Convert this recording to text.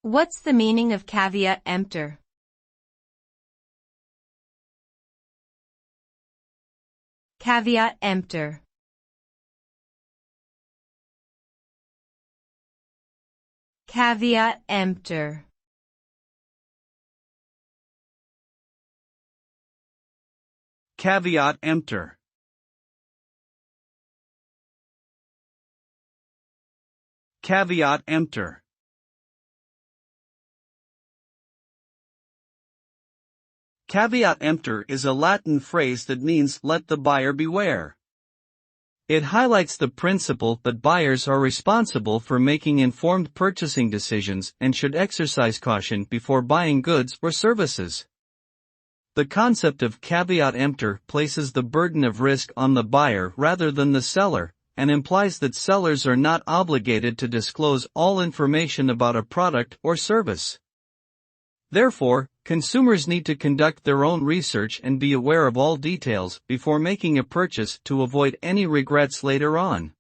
What's the meaning of caveat emptor? Caveat emptor. Caveat emptor. Caveat emptor. Caveat emptor. Caveat emptor is a Latin phrase that means let the buyer beware. It highlights the principle that buyers are responsible for making informed purchasing decisions and should exercise caution before buying goods or services. The concept of caveat emptor places the burden of risk on the buyer rather than the seller, and implies that sellers are not obligated to disclose all information about a product or service. Therefore, consumers need to conduct their own research and be aware of all details before making a purchase to avoid any regrets later on.